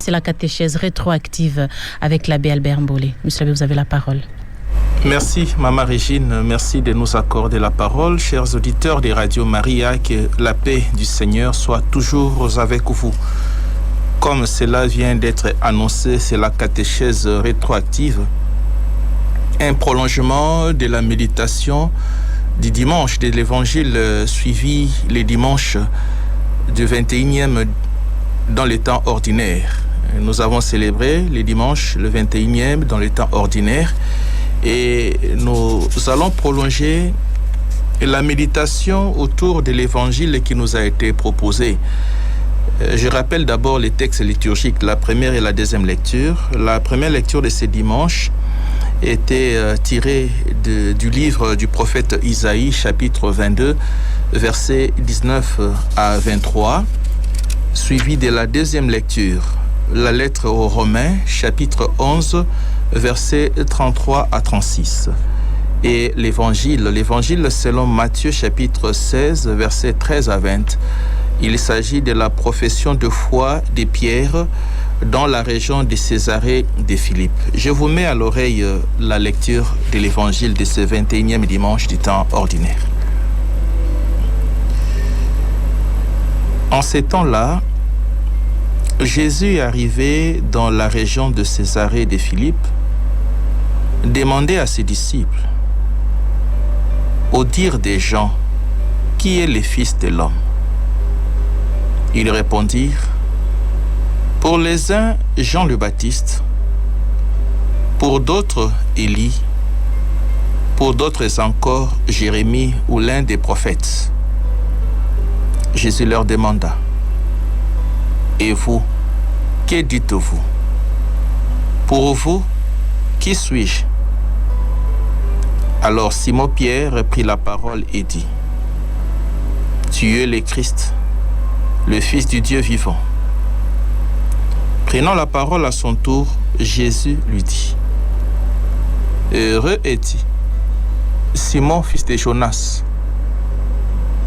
c'est la catéchèse rétroactive avec l'abbé Albert Mbolé. Monsieur l'abbé, vous avez la parole. Merci, Maman Régine. Merci de nous accorder la parole. Chers auditeurs de Radio Maria, que la paix du Seigneur soit toujours avec vous. Comme cela vient d'être annoncé, c'est la catéchèse rétroactive. Un prolongement de la méditation du dimanche de l'évangile suivi les dimanches du 21e dans les temps ordinaires. Nous avons célébré les dimanches le 21e dans les temps ordinaires et nous allons prolonger la méditation autour de l'évangile qui nous a été proposé. Je rappelle d'abord les textes liturgiques, la première et la deuxième lecture. La première lecture de ce dimanche était tirée du livre du prophète Isaïe, chapitre 22, versets 19 à 23, suivi de la deuxième lecture, la lettre aux Romains, chapitre 11, versets 33 à 36. Et l'évangile selon Matthieu, chapitre 16, versets 13 à 20. Il s'agit de la profession de foi de Pierre dans la région de Césarée de Philippe. Je vous mets à l'oreille la lecture de l'évangile de ce 21e dimanche du temps ordinaire. En ces temps-là, Jésus est arrivé dans la région de Césarée de Philippe, demandait à ses disciples, au dire des gens, qui est le Fils de l'homme? Ils répondirent, pour les uns, Jean le Baptiste, pour d'autres, Élie, pour d'autres encore, Jérémie ou l'un des prophètes. Jésus leur demanda, et vous, que dites-vous? Pour vous, qui suis-je? Alors Simon-Pierre prit la parole et dit, tu es le Christ, le Fils du Dieu vivant. Prenant la parole à son tour, Jésus lui dit, heureux es-tu, Simon, fils de Jonas.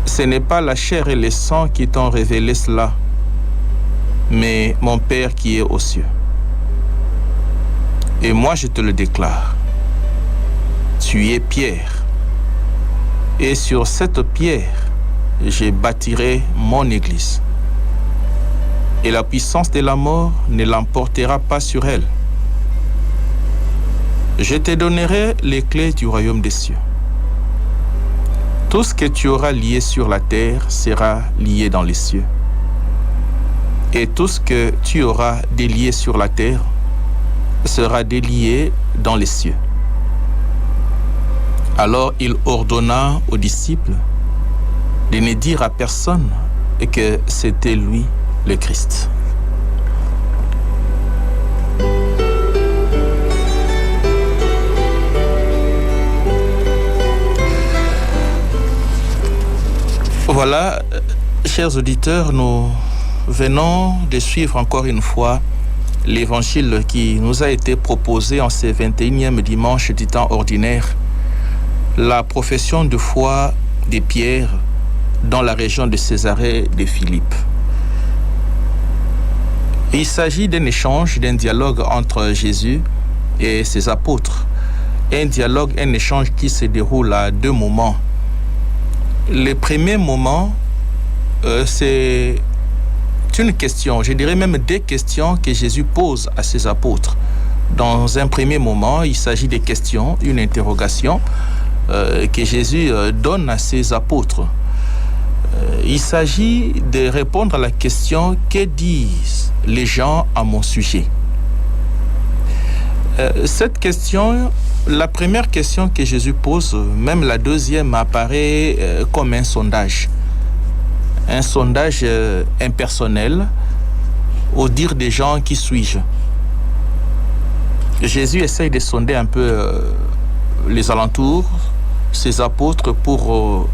Ce n'est pas la chair et le sang qui t'ont révélé cela, mais mon Père qui est aux cieux. Et moi je te le déclare, tu es Pierre, et sur cette pierre, je bâtirai mon église. Et la puissance de la mort ne l'emportera pas sur elle. Je te donnerai les clés du royaume des cieux. Tout ce que tu auras lié sur la terre sera lié dans les cieux. Et tout ce que tu auras délié sur la terre sera délié dans les cieux. Alors il ordonna aux disciples de ne dire à personne que c'était lui le Christ. Voilà, chers auditeurs, nous venons de suivre encore une fois l'évangile qui nous a été proposé en ce 21e dimanche du temps ordinaire, la profession de foi de Pierre dans la région de Césarée de Philippe. Il s'agit d'un échange, d'un dialogue entre Jésus et ses apôtres. Un dialogue, un échange qui se déroule à deux moments. Le premier moment, c'est une question, je dirais même des questions que Jésus pose à ses apôtres. Dans un premier moment, il s'agit des questions, une interrogation que Jésus donne à ses apôtres. Il s'agit de répondre à la question « Que disent les gens à mon sujet ?» Cette question, la première question que Jésus pose, même la deuxième, apparaît comme un sondage impersonnel, au dire des gens « Qui suis-je ?» Jésus essaye de sonder un peu les alentours, ses apôtres, pour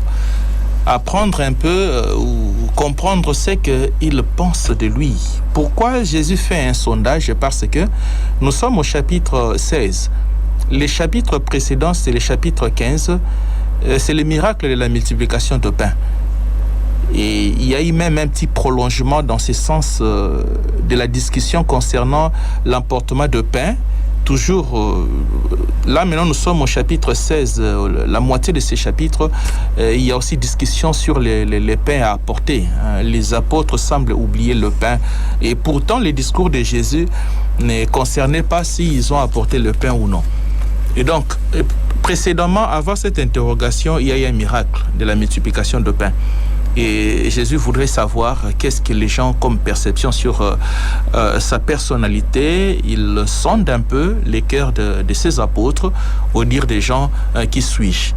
apprendre un peu ou comprendre ce qu'ils pensent de lui. Pourquoi Jésus fait un sondage? Parce que nous sommes au chapitre 16. Les chapitres précédents, c'est le chapitre 15. C'est le miracle de la multiplication de pain. Et il y a eu même un petit prolongement dans ce sens de la discussion concernant l'emportement de pain. Toujours, là maintenant nous sommes au chapitre 16, la moitié de ces chapitres, il y a aussi discussion sur les pains à apporter. Les apôtres semblent oublier le pain. Et pourtant, les discours de Jésus ne concernaient pas s'ils ont apporté le pain ou non. Et donc, précédemment, avant cette interrogation, il y a eu un miracle de la multiplication de pain. Et Jésus voudrait savoir qu'est-ce que les gens ont comme perception sur sa personnalité. Il sonde un peu les cœurs de ses apôtres au dire des gens qui suis-je.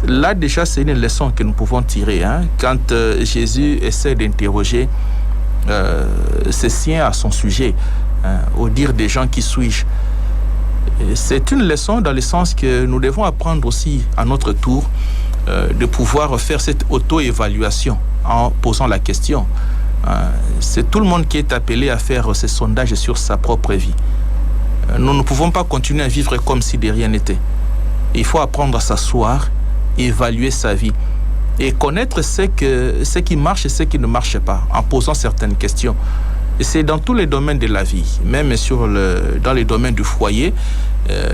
Là déjà c'est une leçon que nous pouvons tirer quand Jésus essaie d'interroger ses siens à son sujet au dire des gens qui suis-je. C'est une leçon dans le sens que nous devons apprendre aussi à notre tour de pouvoir faire cette auto-évaluation en posant la question. C'est tout le monde qui est appelé à faire ce sondage sur sa propre vie. Nous ne pouvons pas continuer à vivre comme si de rien n'était. Il faut apprendre à s'asseoir, évaluer sa vie et connaître ce qui marche et ce qui ne marche pas en posant certaines questions. Et c'est dans tous les domaines de la vie, même dans les domaines du foyer.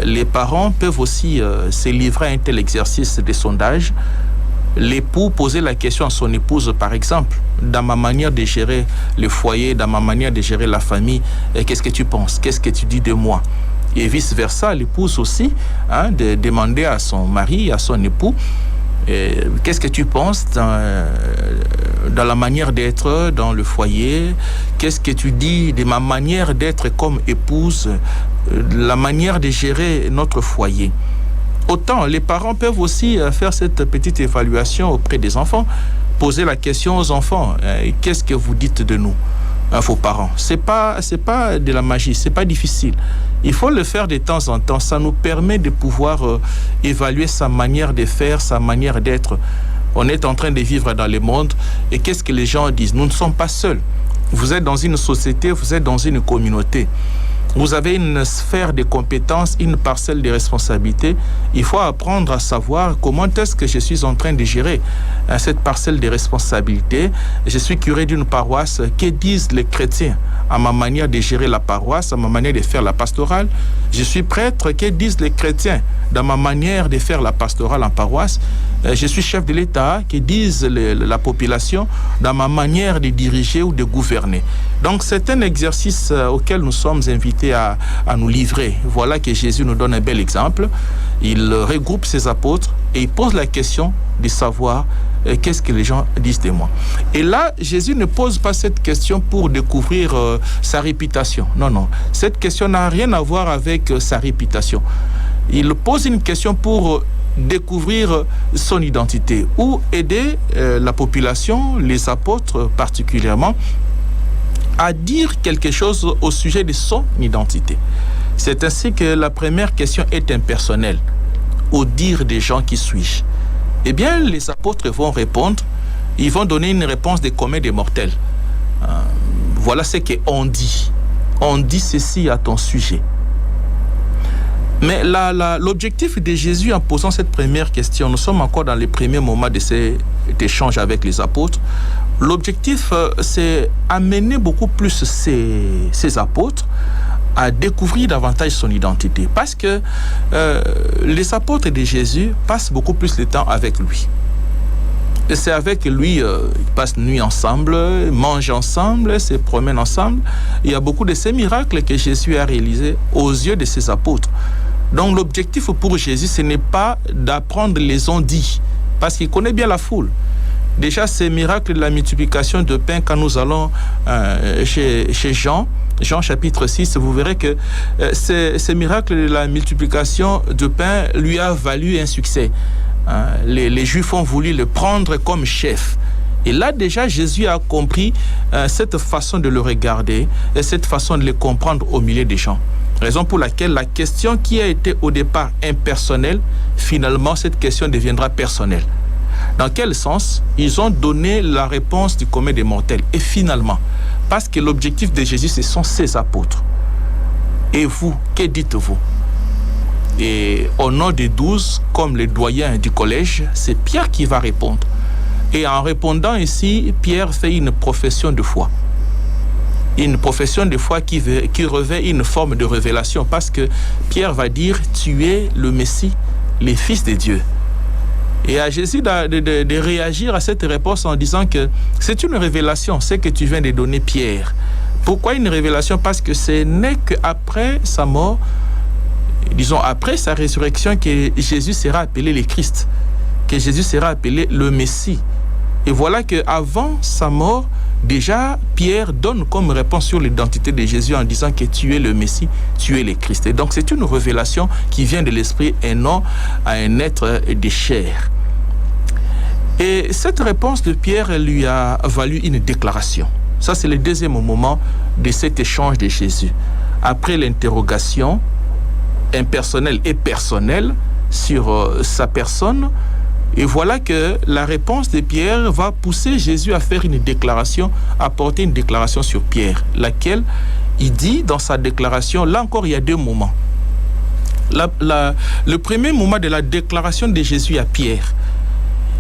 Les parents peuvent aussi se livrer à un tel exercice de sondage. L'époux poser la question à son épouse, par exemple, dans ma manière de gérer le foyer, dans ma manière de gérer la famille, qu'est-ce que tu penses? Qu'est-ce que tu dis de moi? Et vice-versa, l'épouse aussi, de demander à son mari, à son époux, qu'est-ce que tu penses dans la manière d'être dans le foyer? Qu'est-ce que tu dis de ma manière d'être comme épouse, la manière de gérer notre foyer? Autant les parents peuvent aussi faire cette petite évaluation auprès des enfants, poser la question aux enfants, qu'est-ce que vous dites de nous, vos parents? C'est pas de la magie, c'est pas difficile. Il faut le faire de temps en temps. Ça nous permet de pouvoir évaluer sa manière de faire, sa manière d'être. On est en train de vivre dans le monde et qu'est-ce que les gens disent? Nous ne sommes pas seuls. Vous êtes dans une société, vous êtes dans une communauté. Vous avez une sphère de compétences, une parcelle de responsabilité. Il faut apprendre à savoir comment est-ce que je suis en train de gérer cette parcelle de responsabilité. Je suis curé d'une paroisse. Que disent les chrétiens à ma manière de gérer la paroisse, à ma manière de faire la pastorale? Je suis prêtre. Que disent les chrétiens dans ma manière de faire la pastorale en paroisse? Je suis chef de l'État. Que disent la population dans ma manière de diriger ou de gouverner? Donc c'est un exercice auquel nous sommes invités à nous livrer. Voilà que Jésus nous donne un bel exemple. Il regroupe ses apôtres et il pose la question de savoir qu'est-ce que les gens disent de moi. Et là, Jésus ne pose pas cette question pour découvrir sa réputation. Non. Cette question n'a rien à voir avec sa réputation. Il pose une question pour découvrir son identité ou aider la population, les apôtres particulièrement, à dire quelque chose au sujet de son identité. C'est ainsi que la première question est impersonnelle. Au dire des gens qui suis-je? Eh bien, les apôtres vont répondre, ils vont donner une réponse des communs des mortels. Voilà ce qu'on dit. On dit ceci à ton sujet. Mais l'objectif de Jésus en posant cette première question, nous sommes encore dans les premiers moments de cet échange avec les apôtres. L'objectif, c'est amener beaucoup plus ces apôtres à découvrir davantage son identité. Parce que les apôtres de Jésus passent beaucoup plus de temps avec lui. Et c'est avec lui, ils passent nuit ensemble, mangent ensemble, se promènent ensemble. Il y a beaucoup de ces miracles que Jésus a réalisés aux yeux de ses apôtres. Donc l'objectif pour Jésus, ce n'est pas d'apprendre les on-dit, parce qu'il connaît bien la foule. Déjà, ces miracles de la multiplication de pain, quand nous allons chez Jean chapitre 6, vous verrez que ces miracles de la multiplication de pain lui a valu un succès. Les Juifs ont voulu le prendre comme chef. Et là, déjà, Jésus a compris cette façon de le regarder et cette façon de le comprendre au milieu des gens. Raison pour laquelle la question qui a été au départ impersonnelle, finalement, cette question deviendra personnelle. Dans quel sens? Ils ont donné la réponse du commun des mortels. Et finalement, parce que l'objectif de Jésus, ce sont ses apôtres. Et vous, que dites-vous? Et au nom des 12, comme les doyens du collège, c'est Pierre qui va répondre. Et en répondant ici, Pierre fait une profession de foi. Une profession de foi qui revêt une forme de révélation, parce que Pierre va dire « Tu es le Messie, le Fils de Dieu ». Et à Jésus de réagir à cette réponse en disant que c'est une révélation, c'est que tu viens de donner, Pierre. Pourquoi une révélation? Parce que ce n'est qu'après sa mort, disons après sa résurrection, que Jésus sera appelé le Christ, que Jésus sera appelé le Messie. Et voilà qu'avant sa mort, déjà, Pierre donne comme réponse sur l'identité de Jésus en disant que tu es le Messie, tu es le Christ. Et donc, c'est une révélation qui vient de l'Esprit et non à un être de chair. Et cette réponse de Pierre lui a valu une déclaration. Ça, c'est le deuxième moment de cet échange de Jésus. Après l'interrogation impersonnelle et personnelle sur sa personne, et voilà que la réponse de Pierre va pousser Jésus à faire une déclaration, à porter une déclaration sur Pierre, laquelle il dit dans sa déclaration, là encore il y a deux moments. Le premier moment de la déclaration de Jésus à Pierre,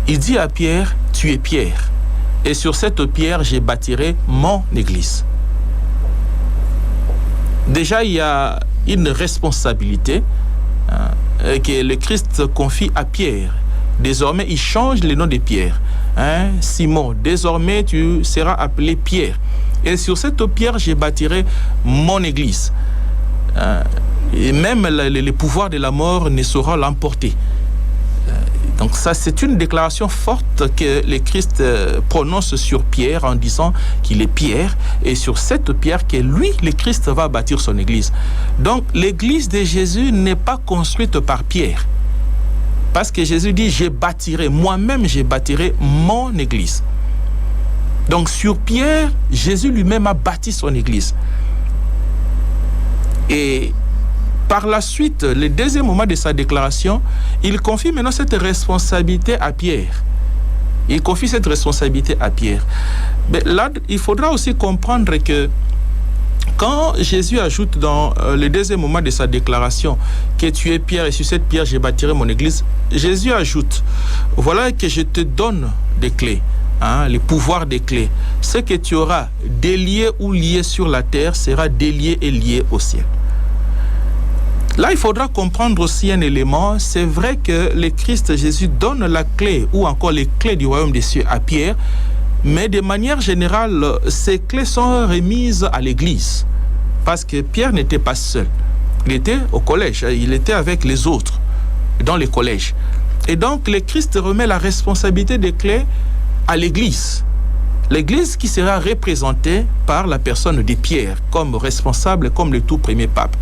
il dit à Pierre, tu es Pierre, et sur cette pierre je bâtirai mon église. Déjà il y a une responsabilité que le Christ confie à Pierre. Désormais, il change le nom de Pierre. Simon, désormais, tu seras appelé Pierre. Et sur cette pierre, je bâtirai mon église. Et même les pouvoirs de la mort ne sauront l'emporter. Donc ça, c'est une déclaration forte que le Christ prononce sur Pierre en disant qu'il est Pierre. Et sur cette pierre que lui, le Christ, va bâtir son église. Donc l'église de Jésus n'est pas construite par Pierre. Parce que Jésus dit, moi-même je bâtirai mon église. Donc sur Pierre, Jésus lui-même a bâti son église. Et par la suite, le deuxième moment de sa déclaration, il confie maintenant cette responsabilité à Pierre. Il confie cette responsabilité à Pierre. Mais là, il faudra aussi comprendre que quand Jésus ajoute dans le deuxième moment de sa déclaration que tu es Pierre et sur cette pierre je bâtirai mon église, Jésus ajoute, voilà que je te donne des clés, les pouvoirs des clés. Ce que tu auras délié ou lié sur la terre sera délié et lié au ciel. Là, il faudra comprendre aussi un élément. C'est vrai que le Christ Jésus donne la clé ou encore les clés du royaume des cieux à Pierre, mais de manière générale, ces clés sont remises à l'Église. Parce que Pierre n'était pas seul. Il était au collège, il était avec les autres, dans les collèges. Et donc, le Christ remet la responsabilité des clés à l'Église. L'Église qui sera représentée par la personne de Pierre, comme responsable, comme le tout premier pape.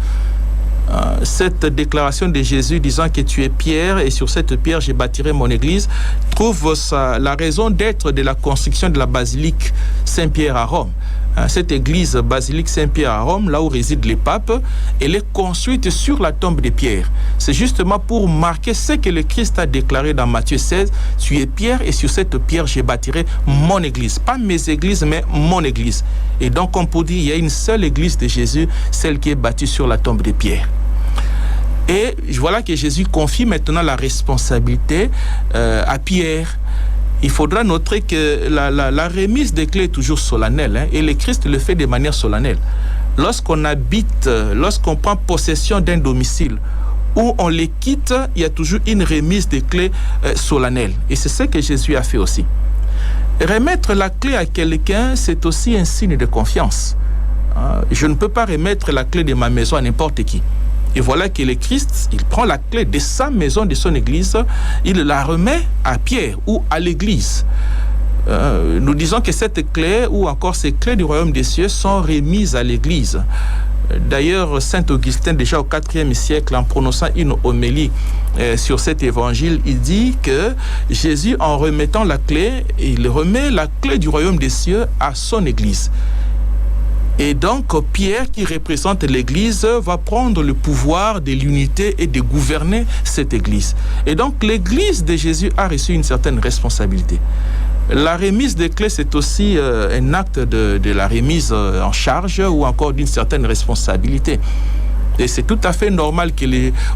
Cette déclaration de Jésus disant que tu es Pierre et sur cette pierre je bâtirai mon église trouve la raison d'être de la construction de la basilique Saint-Pierre à Rome. Cette église basilique Saint-Pierre à Rome, là où résident les papes, elle est construite sur la tombe de Pierre. C'est justement pour marquer ce que le Christ a déclaré dans Matthieu 16, tu es Pierre et sur cette pierre je bâtirai mon église. Pas mes églises mais mon église. Et donc on peut dire il y a une seule église de Jésus, celle qui est bâtie sur la tombe de Pierre. Et voilà que Jésus confie maintenant la responsabilité à Pierre. Il faudra noter que la remise des clés est toujours solennelle, et le Christ le fait de manière solennelle. Lorsqu'on habite, lorsqu'on prend possession d'un domicile, où on les quitte, il y a toujours une remise des clés solennelle. Et c'est ce que Jésus a fait aussi. Remettre la clé à quelqu'un, c'est aussi un signe de confiance. Je ne peux pas remettre la clé de ma maison à n'importe qui. Et voilà que le Christ, il prend la clé de sa maison, de son église, il la remet à Pierre ou à l'église. Nous disons que cette clé ou encore ces clés du royaume des cieux sont remises à l'église. D'ailleurs, saint Augustin, déjà au IVe siècle, en prononçant une homélie sur cet évangile, il dit que Jésus, en remettant la clé, il remet la clé du royaume des cieux à son église. Et donc, Pierre, qui représente l'Église, va prendre le pouvoir de l'unité et de gouverner cette Église. Et donc, l'Église de Jésus a reçu une certaine responsabilité. La remise des clés, c'est aussi un acte de la remise en charge ou encore d'une certaine responsabilité. Et c'est tout à fait normal que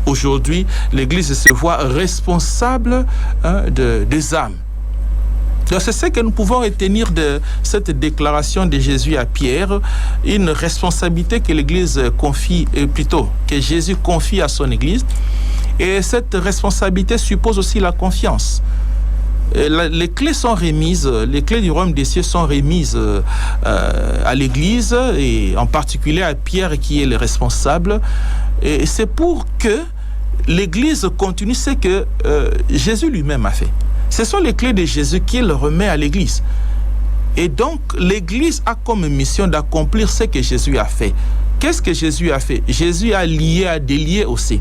aujourd'hui, l'Église se voit responsable des âmes. Donc c'est ce que nous pouvons retenir de cette déclaration de Jésus à Pierre, une responsabilité que l'Église confie, plutôt que Jésus confie à son Église. Et cette responsabilité suppose aussi la confiance. Les clés sont remises, les clés du royaume des cieux sont remises à l'Église, et en particulier à Pierre qui est le responsable. Et c'est pour que l'Église continue ce que Jésus lui-même a fait. Ce sont les clés de Jésus qu'il remet à l'Église. Et donc, l'Église a comme mission d'accomplir ce que Jésus a fait. Qu'est-ce que Jésus a fait? Jésus a lié, a délié aussi.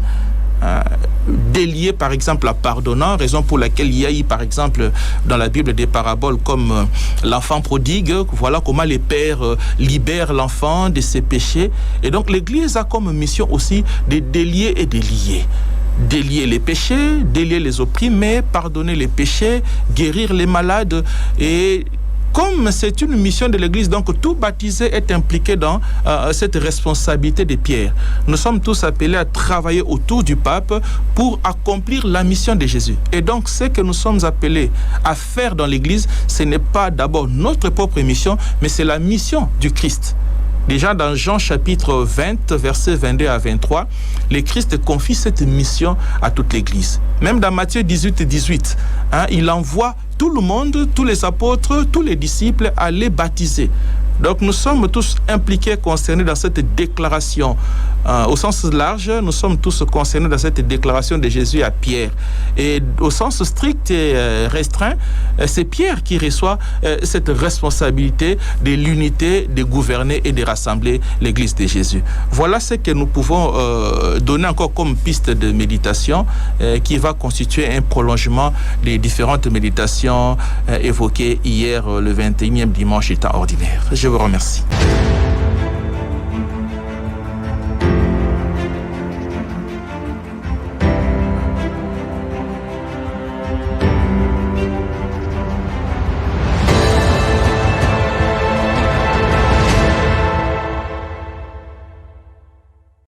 Délié, par exemple, en pardonnant, raison pour laquelle il y a eu, par exemple, dans la Bible des paraboles comme l'enfant prodigue. Voilà comment les pères libèrent l'enfant de ses péchés. Et donc, l'Église a comme mission aussi de délier et de lier. Délier les péchés, délier les opprimés, pardonner les péchés, guérir les malades. Et comme c'est une mission de l'Église, donc tout baptisé est impliqué dans cette responsabilité de Pierre. Nous sommes tous appelés à travailler autour du pape pour accomplir la mission de Jésus. Et donc ce que nous sommes appelés à faire dans l'Église, ce n'est pas d'abord notre propre mission, mais c'est la mission du Christ. Déjà dans Jean chapitre 20, versets 22 à 23, le Christ confie cette mission à toute l'Église. Même dans Matthieu 18, il envoie tout le monde, tous les apôtres, tous les disciples à les baptiser. Donc nous sommes tous impliqués, concernés dans cette déclaration. Au sens large, nous sommes tous concernés dans cette déclaration de Jésus à Pierre. Et au sens strict et restreint, c'est Pierre qui reçoit cette responsabilité de l'unité, de gouverner et de rassembler l'Église de Jésus. Voilà ce que nous pouvons donner encore comme piste de méditation qui va constituer un prolongement des différentes méditations évoquées hier, le 21e dimanche du temps ordinaire. Je vous remercie.